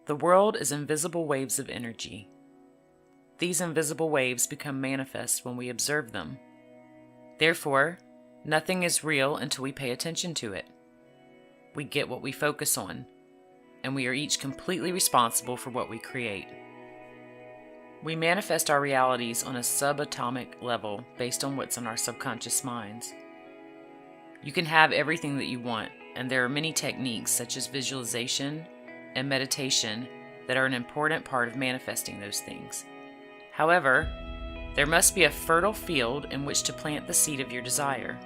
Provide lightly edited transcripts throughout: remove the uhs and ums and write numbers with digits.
The world is invisible waves of energy. These invisible waves become manifest when we observe them. Therefore, nothing is real until we pay attention to it. We get what we focus on, and we are each completely responsible for what we create. We manifest our realities on a subatomic level based on what's in our subconscious minds. You can have everything that you want, and there are many techniques such as visualization and meditation that are an important part of manifesting those things. However, there must be a fertile field in which to plant the seed of your desire.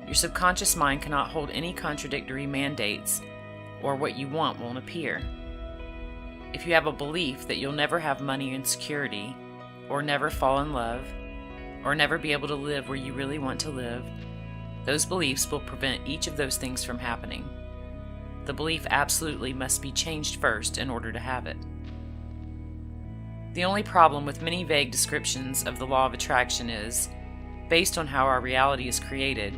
Your subconscious mind cannot hold any contradictory mandates, or what you want won't appear. If you have a belief that you'll never have money and security, or never fall in love, or never be able to live where you really want to live, those beliefs will prevent each of those things from happening. The belief absolutely must be changed first in order to have it. The only problem with many vague descriptions of the law of attraction is, based on how our reality is created,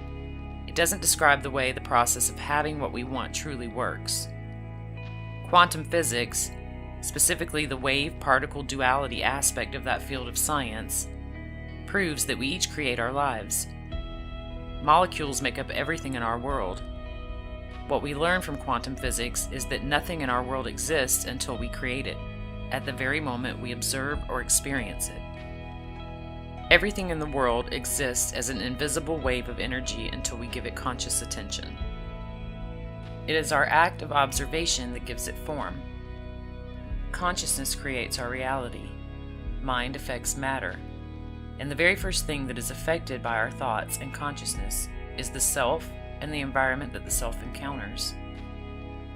it doesn't describe the way the process of having what we want truly works. Quantum physics, specifically the wave-particle duality aspect of that field of science, proves that we each create our lives. Molecules make up everything in our world. What we learn from quantum physics is that nothing in our world exists until we create it, at the very moment we observe or experience it. Everything in the world exists as an invisible wave of energy until we give it conscious attention. It is our act of observation that gives it form. Consciousness creates our reality. Mind affects matter. And the very first thing that is affected by our thoughts and consciousness is the self and the environment that the self encounters.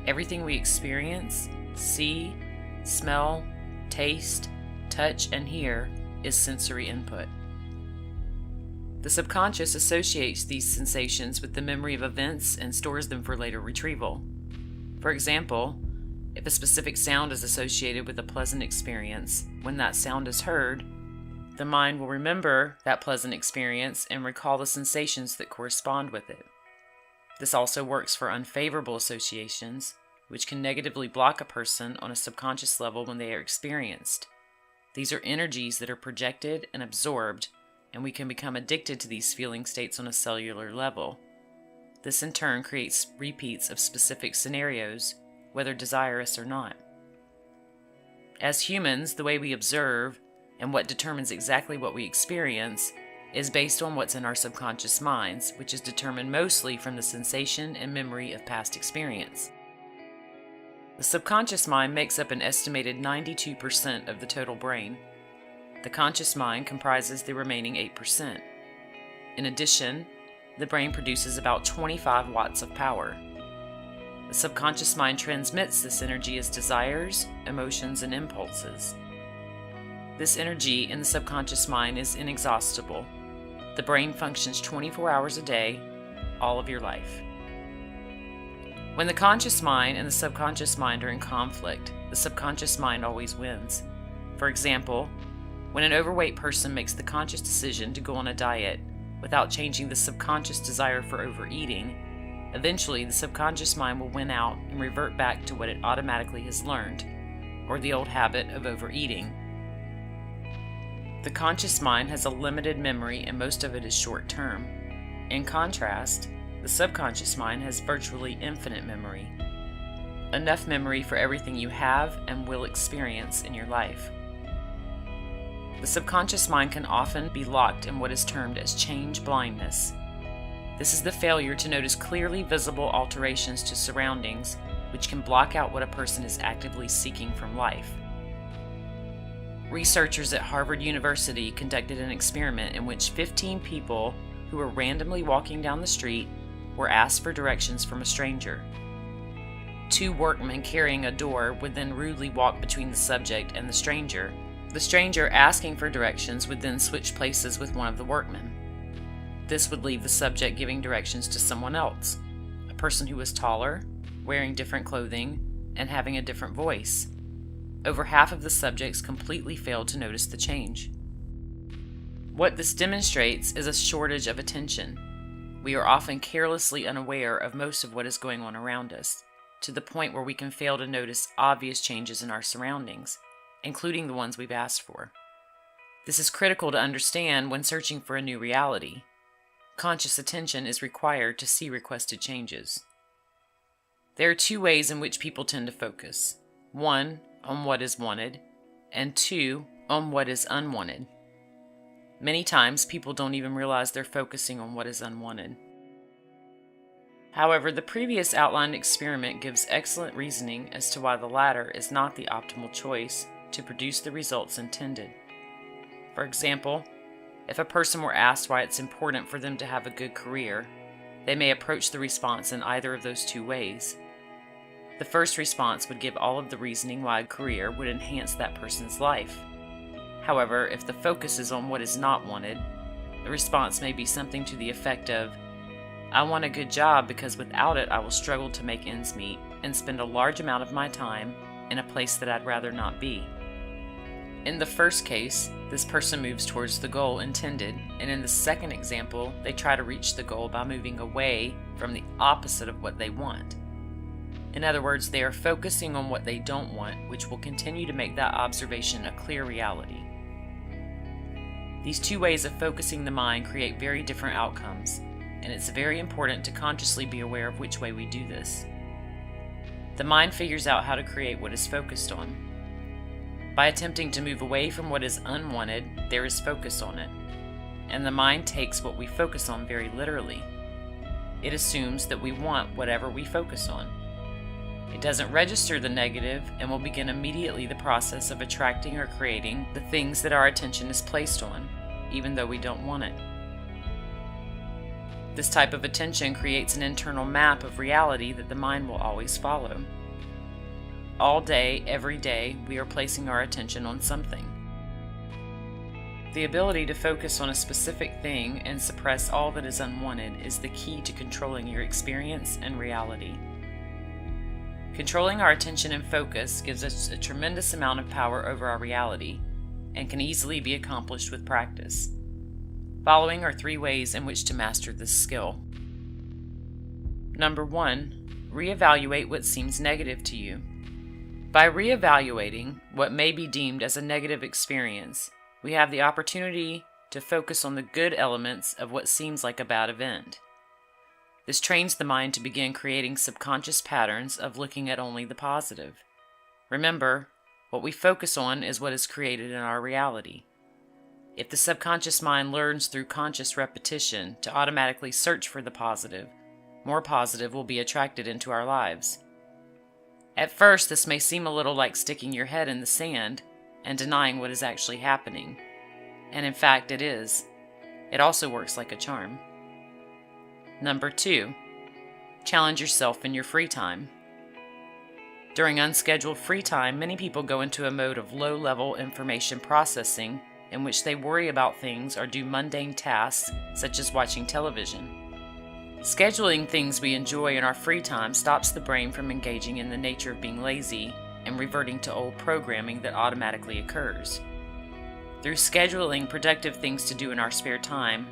Everything we experience, see, smell, taste, touch, and hear is sensory input. The subconscious associates these sensations with the memory of events and stores them for later retrieval. For example, if a specific sound is associated with a pleasant experience, when that sound is heard, the mind will remember that pleasant experience and recall the sensations that correspond with it. This also works for unfavorable associations, which can negatively block a person on a subconscious level when they are experienced. These are energies that are projected and absorbed, and we can become addicted to these feeling states on a cellular level. This in turn creates repeats of specific scenarios, whether desirous or not. As humans, the way we observe and what determines exactly what we experience is based on what's in our subconscious minds, which is determined mostly from the sensation and memory of past experience. The subconscious mind makes up an estimated 92% of the total brain. The conscious mind comprises the remaining 8%. In addition, the brain produces about 25 watts of power. The subconscious mind transmits this energy as desires, emotions, and impulses. This energy in the subconscious mind is inexhaustible. The brain functions 24 hours a day, all of your life. When the conscious mind and the subconscious mind are in conflict, the subconscious mind always wins. For example, when an overweight person makes the conscious decision to go on a diet without changing the subconscious desire for overeating, eventually the subconscious mind will win out and revert back to what it automatically has learned, or the old habit of overeating. The conscious mind has a limited memory and most of it is short-term. In contrast, the subconscious mind has virtually infinite memory. Enough memory for everything you have and will experience in your life. The subconscious mind can often be locked in what is termed as change blindness. This is the failure to notice clearly visible alterations to surroundings, which can block out what a person is actively seeking from life. Researchers at Harvard University conducted an experiment in which 15 people who were randomly walking down the street were asked for directions from a stranger. 2 workmen carrying a door would then rudely walk between the subject and the stranger. The stranger asking for directions would then switch places with one of the workmen. This would leave the subject giving directions to someone else, a person who was taller, wearing different clothing, and having a different voice. Over half of the subjects completely failed to notice the change. What this demonstrates is a shortage of attention. We are often carelessly unaware of most of what is going on around us. to the point where we can fail to notice obvious changes in our surroundings, including the ones we've asked for. This is critical to understand when searching for a new reality. Conscious attention is required to see requested changes. There are two ways in which people tend to focus. One, on what is wanted, and two, on what is unwanted. Many times, people don't even realize they're focusing on what is unwanted. However, the previous outlined experiment gives excellent reasoning as to why the latter is not the optimal choice to produce the results intended. For example, if a person were asked why it's important for them to have a good career, they may approach the response in either of those two ways. The first response would give all of the reasoning why a career would enhance that person's life. However, if the focus is on what is not wanted, the response may be something to the effect of, I want a good job because without it I will struggle to make ends meet and spend a large amount of my time in a place that I'd rather not be. In the first case, this person moves towards the goal intended, and in the second example, they try to reach the goal by moving away from the opposite of what they want. In other words, they are focusing on what they don't want, which will continue to make that observation a clear reality. These two ways of focusing the mind create very different outcomes, and it's very important to consciously be aware of which way we do this. The mind figures out how to create what is focused on. By attempting to move away from what is unwanted, there is focus on it, and the mind takes what we focus on very literally. It assumes that we want whatever we focus on. It doesn't register the negative and will begin immediately the process of attracting or creating the things that our attention is placed on, even though we don't want it. This type of attention creates an internal map of reality that the mind will always follow. All day, every day, we are placing our attention on something. The ability to focus on a specific thing and suppress all that is unwanted is the key to controlling your experience and reality. Controlling our attention and focus gives us a tremendous amount of power over our reality and can easily be accomplished with practice. Following are 3 ways in which to master this skill. Number 1, reevaluate what seems negative to you. By reevaluating what may be deemed as a negative experience, we have the opportunity to focus on the good elements of what seems like a bad event. This trains the mind to begin creating subconscious patterns of looking at only the positive. Remember, what we focus on is what is created in our reality. If the subconscious mind learns through conscious repetition to automatically search for the positive, more positive will be attracted into our lives. At first, this may seem a little like sticking your head in the sand and denying what is actually happening. And in fact, it is. It also works like a charm. Number 2, challenge yourself in your free time. During unscheduled free time, many people go into a mode of low-level information processing in which they worry about things or do mundane tasks such as watching television. Scheduling things we enjoy in our free time stops the brain from engaging in the nature of being lazy and reverting to old programming that automatically occurs. Through scheduling productive things to do in our spare time,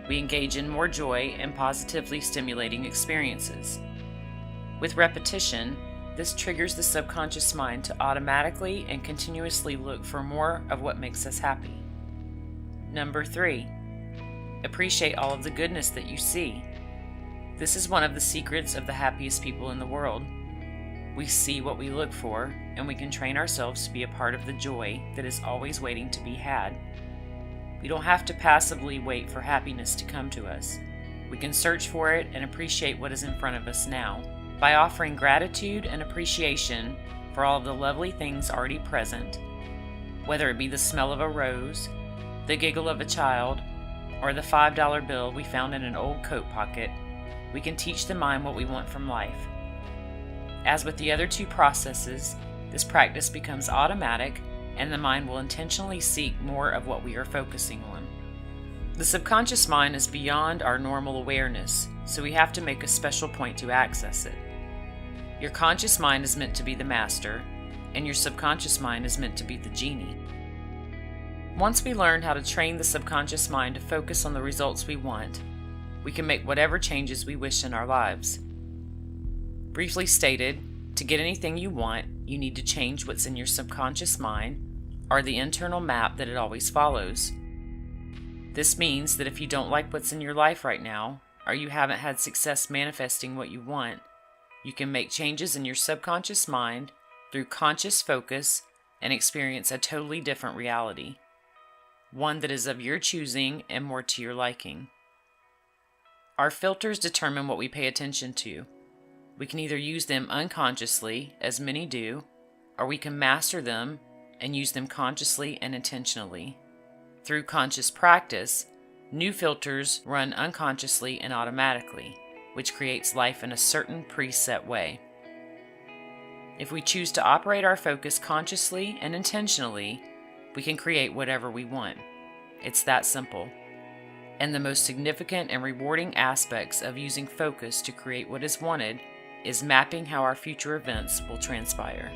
we engage in more joy and positively stimulating experiences. With repetition, this triggers the subconscious mind to automatically and continuously look for more of what makes us happy. Number 3, appreciate all of the goodness that you see. This is one of the secrets of the happiest people in the world. We see what we look for, and we can train ourselves to be a part of the joy that is always waiting to be had. We don't have to passively wait for happiness to come to us. We can search for it and appreciate what is in front of us now. By offering gratitude and appreciation for all of the lovely things already present, whether it be the smell of a rose, the giggle of a child, or the $5 bill we found in an old coat pocket, we can teach the mind what we want from life. As with the other 2 processes, this practice becomes automatic and the mind will intentionally seek more of what we are focusing on. The subconscious mind is beyond our normal awareness, so we have to make a special point to access it. Your conscious mind is meant to be the master, and your subconscious mind is meant to be the genie. Once we learn how to train the subconscious mind to focus on the results we want, we can make whatever changes we wish in our lives. Briefly stated, To get anything you want, you need to change what's in your subconscious mind, or the internal map that it always follows. This means that if you don't like what's in your life right now, or you haven't had success manifesting what you want, you can make changes in your subconscious mind through conscious focus and experience a totally different reality, one that is of your choosing and more to your liking. Our filters determine what we pay attention to. We can either use them unconsciously, as many do, or we can master them and use them consciously and intentionally. Through conscious practice, new filters run unconsciously and automatically, which creates life in a certain preset way. If we choose to operate our focus consciously and intentionally, we can create whatever we want. It's that simple. And the most significant and rewarding aspects of using focus to create what is wanted is mapping how our future events will transpire.